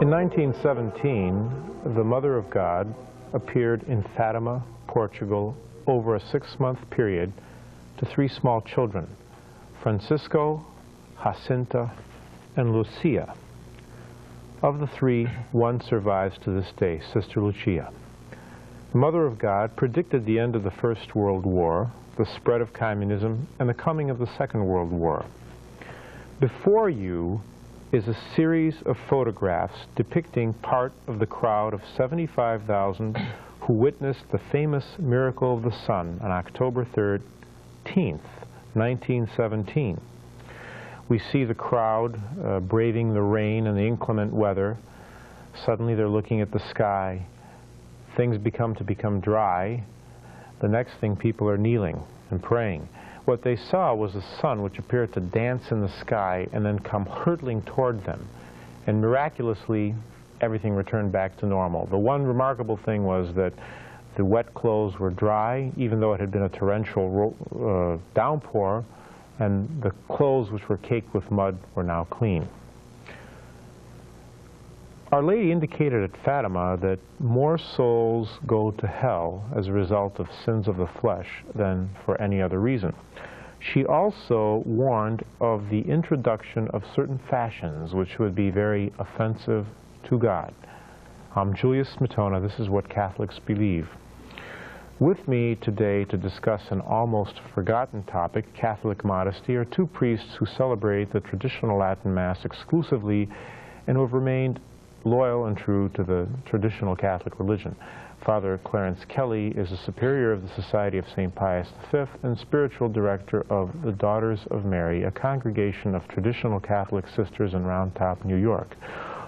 In 1917, the Mother of God appeared in Fatima, Portugal, over a 6-month period to 3 small children, Francisco, Jacinta, and Lucia. Of the 3, one survives to this day, Sister Lucia. The Mother of God predicted the end of the First World War, the spread of communism, and the coming of the Second World War. Before you is a series of photographs depicting part of the crowd of 75,000 who witnessed the famous miracle of the sun on October 13th, 1917. We see the crowd braving the rain and the inclement weather. Suddenly they're looking at the sky. Things become dry. The next thing, people are kneeling and praying. What they saw was the sun, which appeared to dance in the sky and then come hurtling toward them. And miraculously, everything returned back to normal. The one remarkable thing was that the wet clothes were dry, even though it had been a torrential downpour, and the clothes which were caked with mud were now clean. Our Lady indicated at Fatima that more souls go to hell as a result of sins of the flesh than for any other reason. She also warned of the introduction of certain fashions which would be very offensive to God. Julius Smetona, this is what Catholics believe. With me today to discuss an almost forgotten topic, Catholic modesty, are 2 priests who celebrate the traditional Latin Mass exclusively and who have remained loyal and true to the traditional Catholic religion. Father Clarence Kelly is a superior of the Society of St. Pius V and spiritual director of the Daughters of Mary, a congregation of traditional Catholic sisters in Round Top, New York.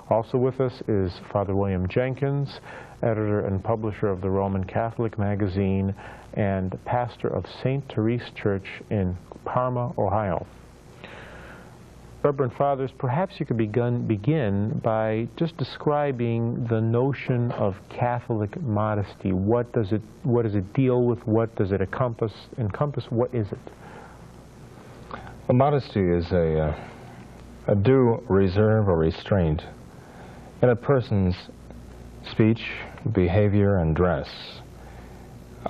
Also with us is Father William Jenkins, editor and publisher of the Roman Catholic magazine and pastor of St. Therese Church in Parma, Ohio. Reverend Fathers, perhaps you could begin by just describing the notion of Catholic modesty. What does it deal with? What does it encompass? What is it? Well, modesty is a due reserve or restraint in a person's speech, behavior, and dress,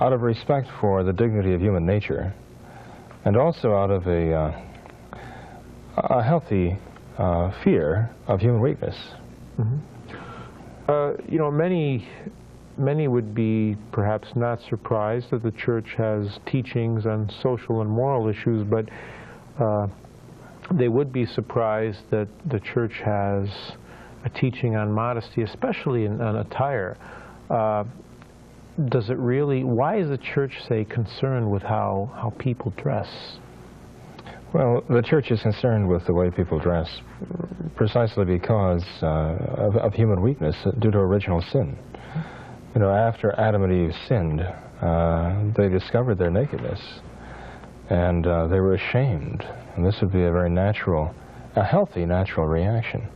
out of respect for the dignity of human nature, and also out of a healthy fear of human weakness. Mm-hmm. You know, many would be perhaps not surprised that the Church has teachings on social and moral issues, but they would be surprised that the Church has a teaching on modesty, especially on attire. Does it really, why is the Church, say, concerned with how people dress? Well, the Church is concerned with the way people dress precisely because of human weakness due to original sin. You know, after Adam and Eve sinned, they discovered their nakedness, and they were ashamed. And this would be a very natural, a healthy natural reaction.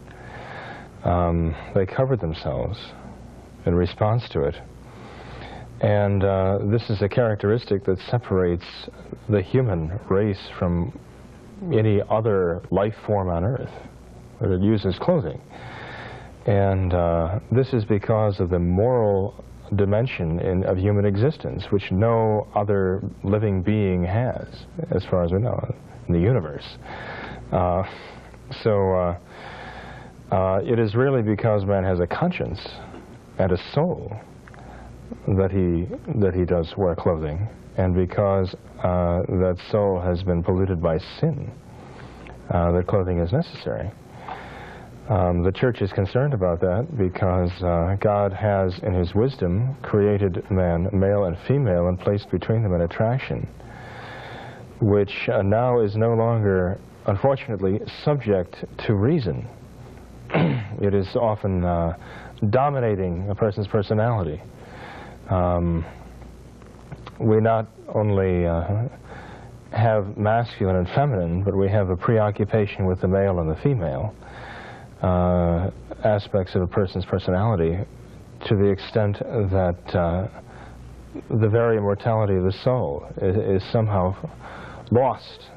They covered themselves in response to it. And this is a characteristic that separates the human race from any other life form on earth that it uses clothing. And this is because of the moral dimension of human existence, which no other living being has, as far as we know, in the universe. It is really because man has a conscience and a soul that he does wear clothing, and because that soul has been polluted by sin, that clothing is necessary. The Church is concerned about that because God has, in His wisdom, created man, male and female, and placed between them an attraction, which now is no longer, unfortunately, subject to reason. It is often dominating a person's personality. We not only have masculine and feminine, but we have a preoccupation with the male and the female aspects of a person's personality, to the extent that the very immortality of the soul is somehow lost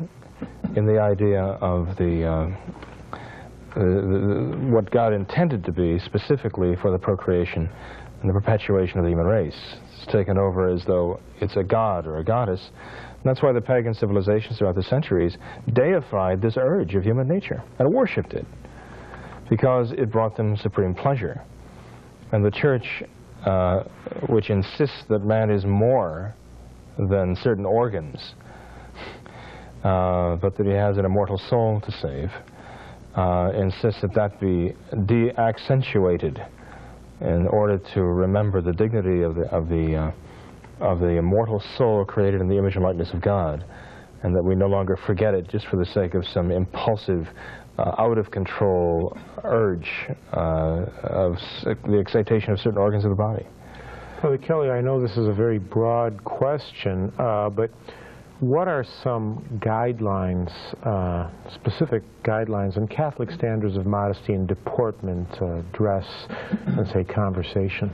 in the idea of the what God intended to be specifically for the procreation and the perpetuation of the human race. It's taken over as though it's a god or a goddess. And that's why the pagan civilizations throughout the centuries deified this urge of human nature and worshipped it, because it brought them supreme pleasure. And the Church, which insists that man is more than certain organs, but that he has an immortal soul to save, insists that that be de-accentuated in order to remember the dignity of the immortal soul created in the image and likeness of God, and that we no longer forget it just for the sake of some impulsive, out-of-control urge of the excitation of certain organs of the body. Father Kelly, I know this is a very broad question, but what are some guidelines, specific guidelines and Catholic standards of modesty and deportment, dress, and say conversation?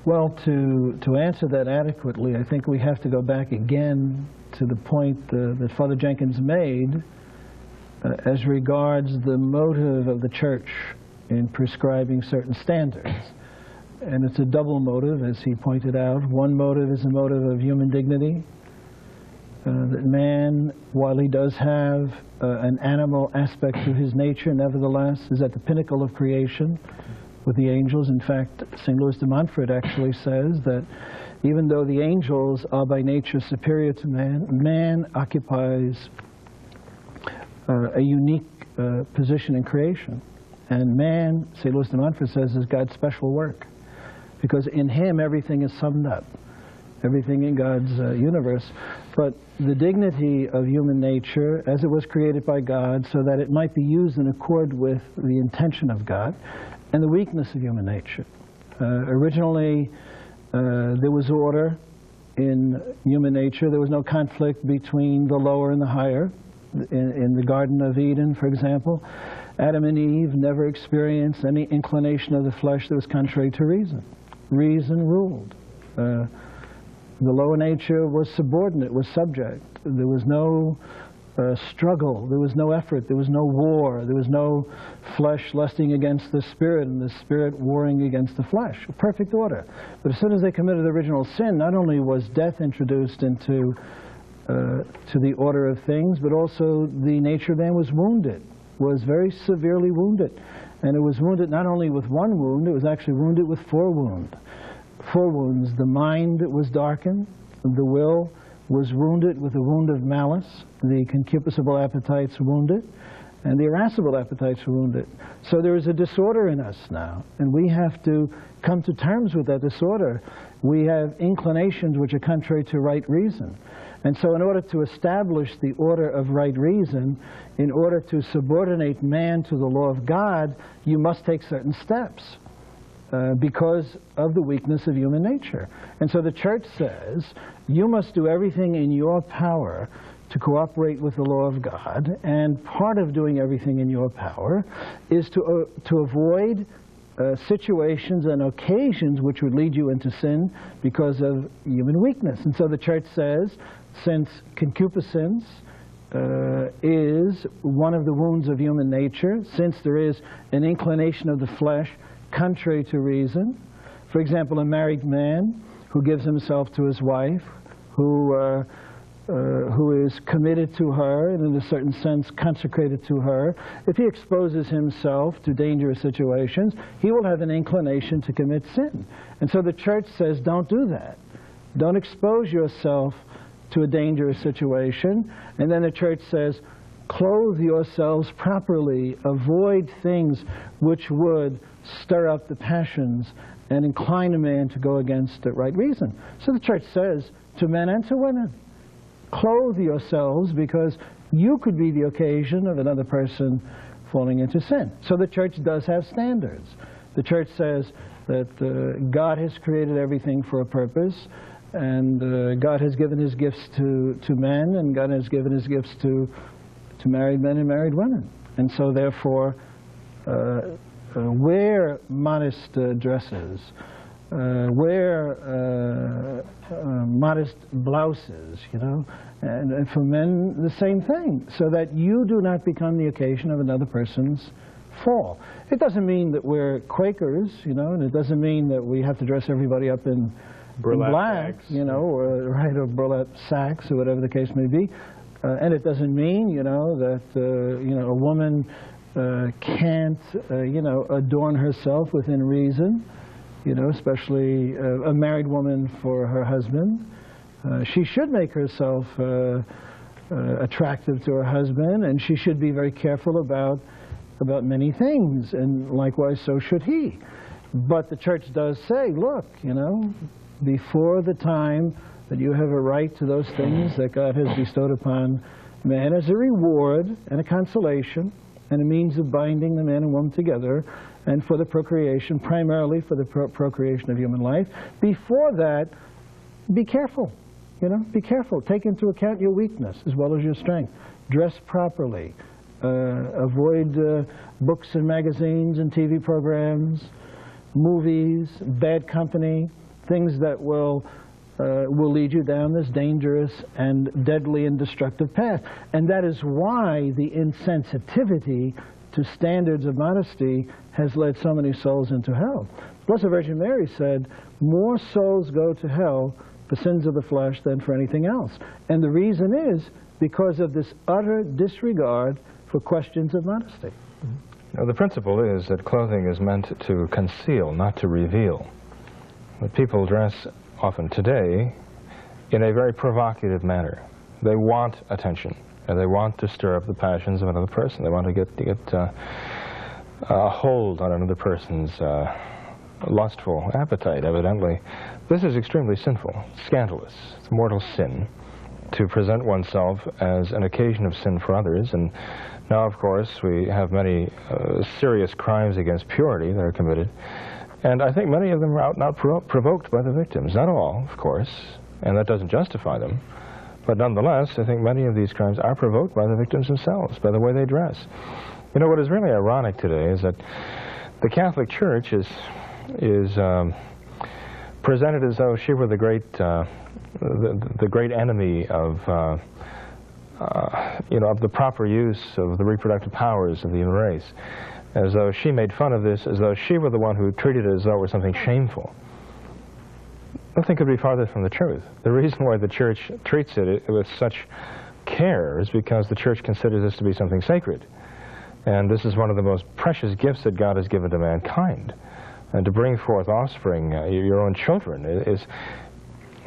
Well, to answer that adequately, I think we have to go back again to the point that Father Jenkins made as regards the motive of the Church in prescribing certain standards. And it's a double motive, as he pointed out. One motive is a motive of human dignity, that man, while he does have an animal aspect to his nature, nevertheless is at the pinnacle of creation with the angels. In fact, St. Louis de Montfort actually says that even though the angels are by nature superior to man, man occupies a unique position in creation. And man, St. Louis de Montfort says, is God's special work, because in him everything is summed up, everything in God's universe. But the dignity of human nature, as it was created by God, so that it might be used in accord with the intention of God, and the weakness of human nature. Originally, there was order in human nature. There was no conflict between the lower and the higher. In the Garden of Eden, for example, Adam and Eve never experienced any inclination of the flesh that was contrary to reason. Reason ruled. The lower nature was subordinate, was subject. There was no struggle, there was no effort, there was no war, there was no flesh lusting against the spirit and the spirit warring against the flesh. A perfect order. But as soon as they committed the original sin, not only was death introduced into to the order of things, but also the nature of man was wounded, was very severely wounded. And it was wounded not only with one wound, it was actually wounded with four wounds. Four wounds. The mind was darkened, the will was wounded with a wound of malice, the concupiscible appetites wounded, and the irascible appetites were wounded. So there is a disorder in us now, and we have to come to terms with that disorder. We have inclinations which are contrary to right reason. And so in order to establish the order of right reason, in order to subordinate man to the law of God, you must take certain steps because of the weakness of human nature. And so the Church says, you must do everything in your power to cooperate with the law of God, and part of doing everything in your power is to avoid situations and occasions which would lead you into sin because of human weakness. And so the Church says, since concupiscence is one of the wounds of human nature, since there is an inclination of the flesh contrary to reason, for example, a married man who gives himself to his wife, who is committed to her and in a certain sense consecrated to her, if he exposes himself to dangerous situations, he will have an inclination to commit sin. And so the Church says, don't do that. Don't expose yourself to a dangerous situation. And then the Church says, clothe yourselves properly, avoid things which would stir up the passions and incline a man to go against the right reason. So the Church says to men and to women, clothe yourselves, because you could be the occasion of another person falling into sin. So the Church does have standards. The Church says that God has created everything for a purpose, and God has given his gifts to men, and God has given his gifts to married men and married women. And so therefore, wear modest dresses, wear modest blouses, you know, and for men the same thing, so that you do not become the occasion of another person's fall. It doesn't mean that we're Quakers, you know, and it doesn't mean that we have to dress everybody up in black, you know, or burlap sacks or whatever the case may be. And it doesn't mean, you know, that you know, a woman can't, you know, adorn herself within reason, you know, especially a married woman for her husband. She should make herself attractive to her husband, and she should be very careful about many things, and likewise so should he. But the church does say, look, you know, before the time that you have a right to those things that God has bestowed upon man as a reward and a consolation and a means of binding the man and woman together, and for the procreation, primarily for the procreation of human life. Before that, be careful, you know, be careful. Take into account your weakness as well as your strength. Dress properly. Avoid books and magazines and TV programs, movies, bad company, things that will lead you down this dangerous and deadly and destructive path. And that is why the insensitivity to standards of modesty has led so many souls into hell. Blessed Virgin Mary said, more souls go to hell for sins of the flesh than for anything else. And the reason is because of this utter disregard for questions of modesty. Now, the principle is that clothing is meant to conceal, not to reveal. But people dress often today in a very provocative manner. They want attention, and they want to stir up the passions of another person. They want to get a hold on another person's lustful appetite, evidently. This is extremely sinful, scandalous. It's a mortal sin to present oneself as an occasion of sin for others. And now, of course, we have many serious crimes against purity that are committed. And I think many of them are not provoked by the victims. Not all, of course, and that doesn't justify them. But nonetheless, I think many of these crimes are provoked by the victims themselves, by the way they dress. You know, what is really ironic today is that the Catholic Church is presented as though she were the great enemy of you know, of the proper use of the reproductive powers of the human race, as though she made fun of this, as though she were the one who treated it as though it was something shameful. Nothing could be farther from the truth. The reason why the Church treats it with such care is because the Church considers this to be something sacred. And this is one of the most precious gifts that God has given to mankind. And to bring forth offspring, your own children, is,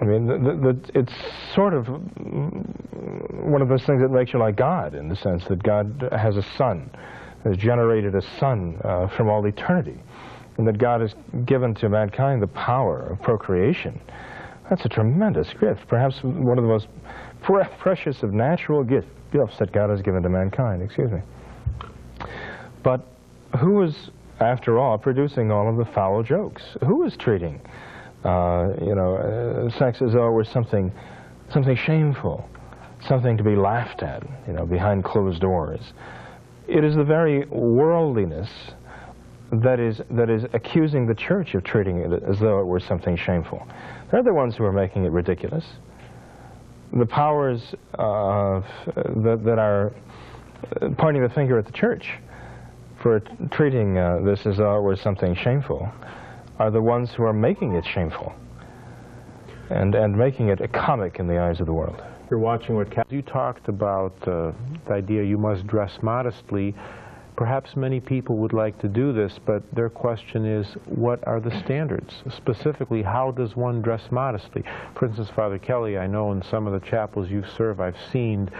I mean, it's sort of one of those things that makes you like God, in the sense that God has a son, has generated a son from all eternity, and that God has given to mankind the power of procreation. That's a tremendous gift, perhaps one of the most precious of natural gifts that God has given to mankind, excuse me. But who is, after all, producing all of the foul jokes? Who is treating you know, sex as though it was something shameful, something to be laughed at, you know, behind closed doors? It is the very worldliness that is accusing the Church of treating it as though it were something shameful. They're the ones who are making it ridiculous. The powers that are pointing the finger at the Church for treating this as though it was something shameful are the ones who are making it shameful and making it a comic in the eyes of the world. You're watching what you talked about, the idea you must dress modestly. Perhaps many people would like to do this, but their question is, what are the standards? Specifically, how does one dress modestly? For instance, Father Kelly, I know in some of the chapels you serve, I've seen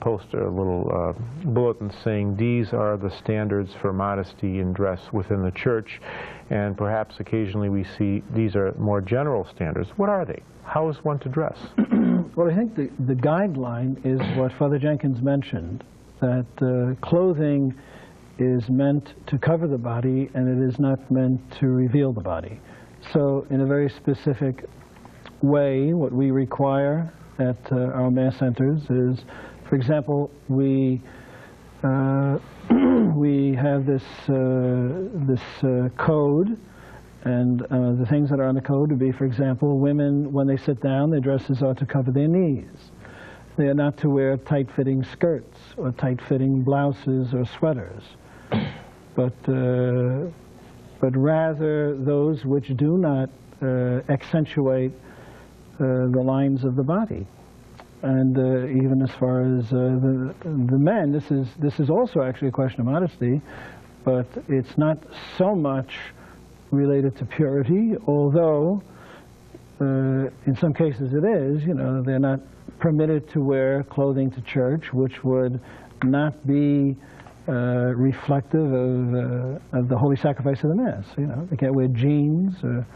post a little bulletin saying these are the standards for modesty in dress within the Church, and perhaps occasionally we see these are more general standards. What are they? How is one to dress? Well, I think the guideline is what Father Jenkins mentioned, that clothing is meant to cover the body and it is not meant to reveal the body. So in a very specific way, what we require at our Mass centers is, for example, we have this code And the things that are on the code would be, for example, women, when they sit down, their dresses are to cover their knees. They are not to wear tight-fitting skirts or tight-fitting blouses or sweaters, but rather those which do not accentuate the lines of the body. And even as far as the men, this is also actually a question of modesty, but it's not so much related to purity, although in some cases it is. You know, they're not permitted to wear clothing to church which would not be reflective of the holy sacrifice of the Mass. You know, they can't wear jeans or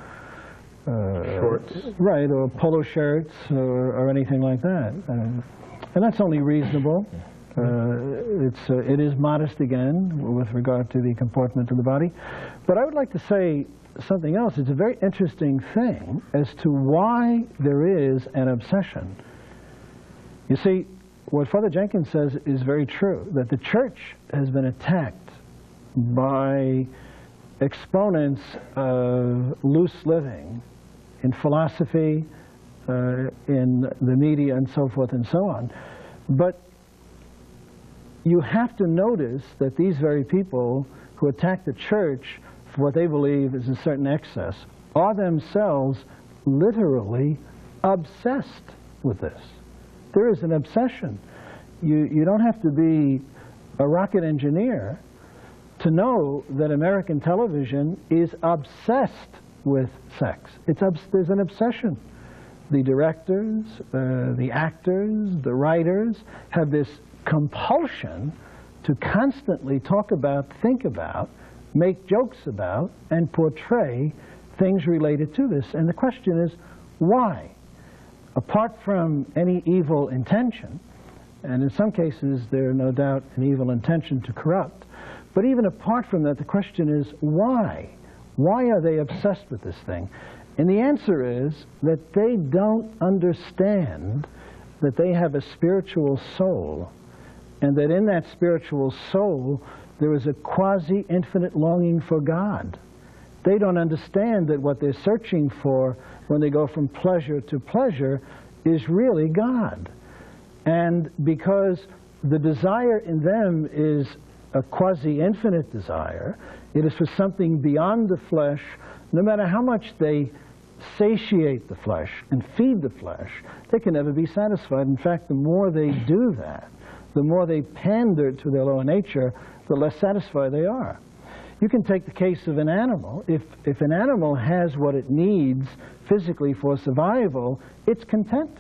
shorts, right, or polo shirts or anything like that, and that's only reasonable. It is modest again with regard to the comportment of the body. But I would like to say something else. It's a very interesting thing as to why there is an obsession. You see, what Father Jenkins says is very true, that the church has been attacked by exponents of loose living in philosophy, in the media, and so forth and so on. But you have to notice that these very people who attack the church for what they believe is a certain excess are themselves literally obsessed with this. There is an obsession. You don't have to be a rocket engineer to know that American television is obsessed with sex. There's an obsession. The directors, the actors, the writers have this compulsion to constantly talk about, think about, make jokes about, and portray things related to this. And the question is, why? Apart from any evil intention, and in some cases there no doubt an evil intention to corrupt, but even apart from that, the question is, why? Why are they obsessed with this thing? And the answer is that they don't understand that they have a spiritual soul, and that in that spiritual soul there is a quasi-infinite longing for God. They don't understand that what they're searching for when they go from pleasure to pleasure is really God. And because the desire in them is a quasi-infinite desire, it is for something beyond the flesh. No matter how much they satiate the flesh and feed the flesh, they can never be satisfied. In fact, the more they do that, the more they pander to their lower nature, the less satisfied they are. You can take the case of an animal. If an animal has what it needs physically for survival, it's content.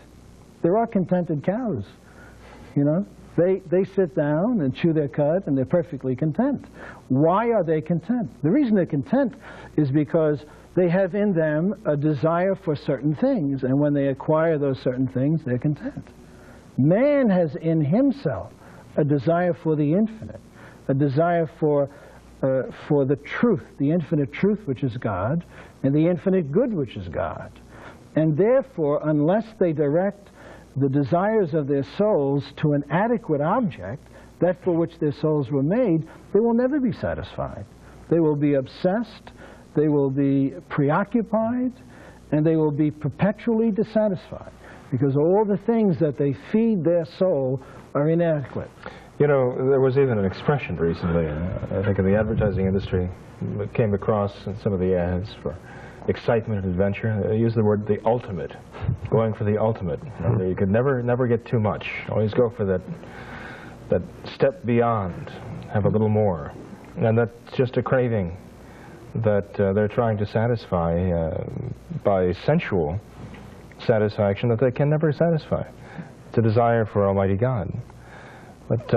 There are contented cows, you know. They sit down and chew their cud and they're perfectly content. Why are they content? The reason they're content is because they have in them a desire for certain things, and when they acquire those certain things, they're content. Man has in himself a desire for the infinite, a desire for the truth, the infinite truth which is God, and the infinite good which is God. And therefore, unless they direct the desires of their souls to an adequate object, that for which their souls were made, they will never be satisfied. They will be obsessed, they will be preoccupied, and they will be perpetually dissatisfied, because all the things that they feed their soul are inadequate. You know, there was even an expression recently, I think in the advertising industry, that came across in some of the ads for excitement and adventure. They used the word the ultimate, going for the ultimate. You could never get too much. Always go for that step beyond, have a little more. And that's just a craving that they're trying to satisfy by sensual satisfaction that they can never satisfy. It's a desire for Almighty God. But,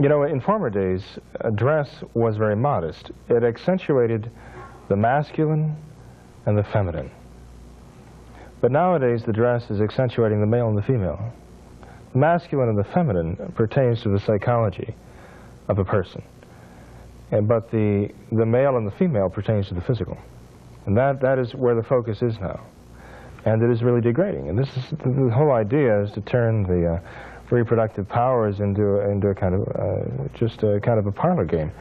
you know, in former days, dress was very modest. It accentuated the masculine and the feminine. But nowadays, the dress is accentuating the male and the female. The masculine and the feminine pertains to the psychology of a person. But the male and the female pertains to the physical. And that is where the focus is now. And it is really degrading. And this is the whole idea, is to turn the reproductive powers into a kind of just a kind of a parlor game.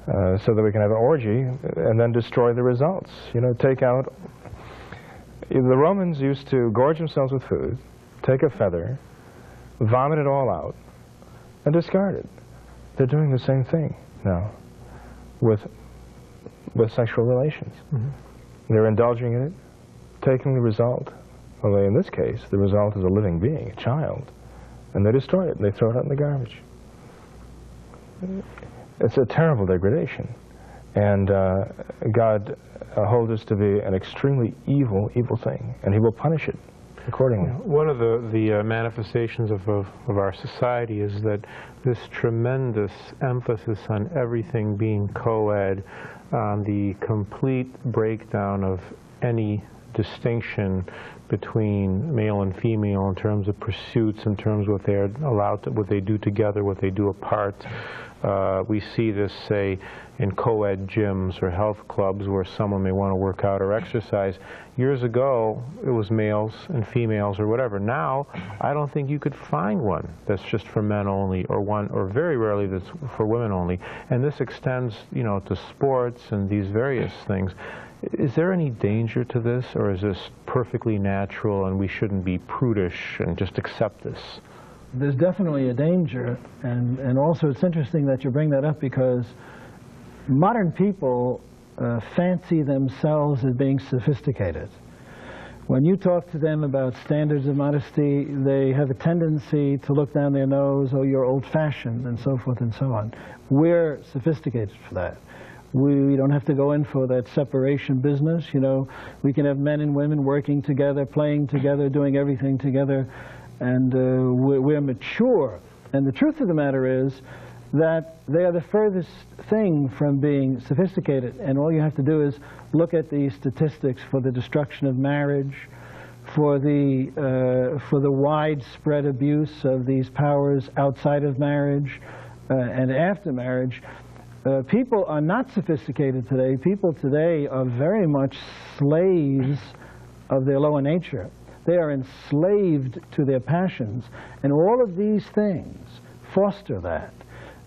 so that we can have an orgy and then destroy the results. You know, take out... The Romans used to gorge themselves with food, take a feather, vomit it all out, and discard it. They're doing the same thing now with sexual relations. Mm-hmm. They're indulging in it, taking the result. Although in this case, the result is a living being, a child. And they destroy it, and they throw it out in the garbage. It's a terrible degradation. And God holds this to be an extremely evil thing, and He will punish it accordingly. One of the manifestations of our society is that this tremendous emphasis on everything being co-ed, on the complete breakdown of any distinction between male and female in terms of pursuits, in terms of what they're allowed to, what they do together, what they do apart. We see this, say, in co-ed gyms or health clubs where someone may want to work out or exercise. Years ago, it was males and females or whatever. Now, I don't think you could find one that's just for men only, or one, or very rarely that's for women only. And this extends, you know, to sports and these various things. Is there any danger to this, or is this perfectly natural and we shouldn't be prudish and just accept this? There's definitely a danger, and also it's interesting that you bring that up, because modern people fancy themselves as being sophisticated. When you talk to them about standards of modesty, they have a tendency to look down their nose, oh, you're old-fashioned, and so forth and so on. We're sophisticated for that. We don't have to go in for that separation business. You know, we can have men and women working together, playing together, doing everything together, and we're mature. And the truth of the matter is that they are the furthest thing from being sophisticated, and all you have to do is look at the statistics for the destruction of marriage, for the widespread abuse of these powers outside of marriage and after marriage. People are not sophisticated today. People today are very much slaves of their lower nature. They are enslaved to their passions, and all of these things foster that.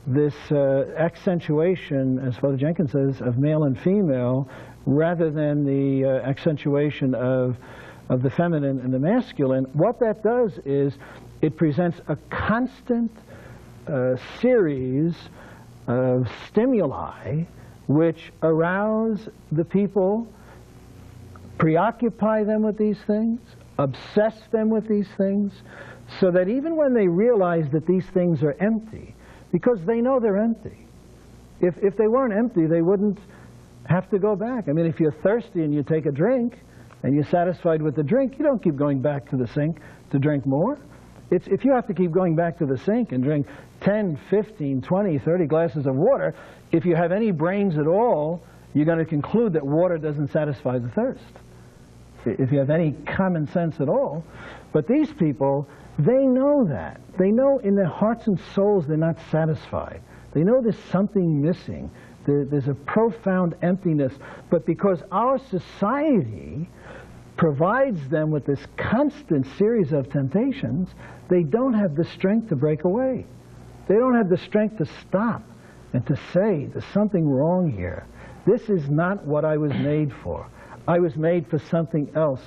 This accentuation, as Father Jenkins says, of male and female, rather than the accentuation of the feminine and the masculine. What that does is it presents a constant series of stimuli which arouse the people, preoccupy them with these things, obsess them with these things, so that even when they realize that these things are empty, because they know they're empty. If they weren't empty, they wouldn't have to go back. I mean, if you're thirsty and you take a drink and you're satisfied with the drink, you don't keep going back to the sink to drink more. If you have to keep going back to the sink and drink 10, 15, 20, 30 glasses of water, if you have any brains at all, you're going to conclude that water doesn't satisfy the thirst, if you have any common sense at all. But these people, they know that. They know in their hearts and souls they're not satisfied. They know there's something missing. There's a profound emptiness. But because our society provides them with this constant series of temptations, they don't have the strength to break away. They don't have the strength to stop and to say, there's something wrong here. This is not what I was made for. I was made for something else,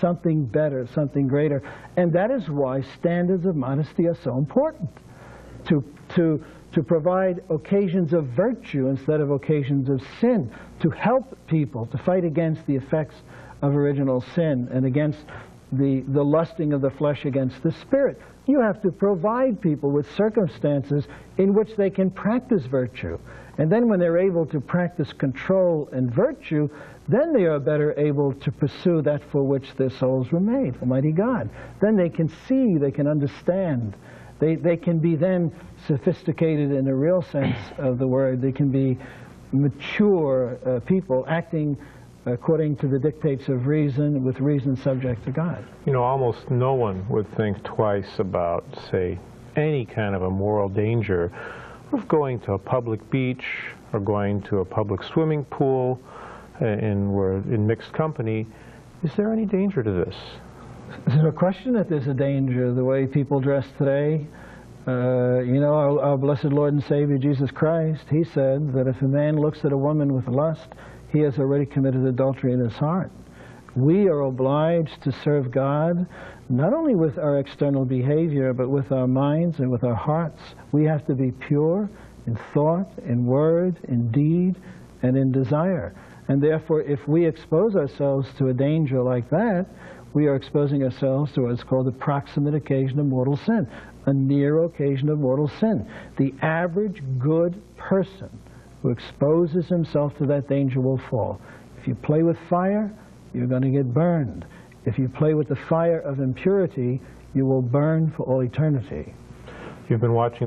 something better, something greater. And that is why standards of modesty are so important, to provide occasions of virtue instead of occasions of sin, to help people to fight against the effects of original sin and against the lusting of the flesh against the spirit. You have to provide people with circumstances in which they can practice virtue. And then when they're able to practice control and virtue, then they are better able to pursue that for which their souls were made, Almighty God. Then they can see, they can understand. They can be then sophisticated in the real sense of the word. They can be mature people acting according to the dictates of reason, with reason subject to God. You know, almost no one would think twice about, say, any kind of a moral danger of going to a public beach or going to a public swimming pool in mixed company. Is there any danger to this? There's no question that there's a danger the way people dress today. You know, our blessed Lord and Savior Jesus Christ, he said that if a man looks at a woman with lust, he has already committed adultery in his heart. We are obliged to serve God not only with our external behavior, but with our minds and with our hearts. We have to be pure in thought, in word, in deed, and in desire. And therefore, if we expose ourselves to a danger like that, we are exposing ourselves to what's called the proximate occasion of mortal sin, a near occasion of mortal sin. The average good person who exposes himself to that danger will fall. If you play with fire, you're going to get burned. If you play with the fire of impurity, you will burn for all eternity. You've been watching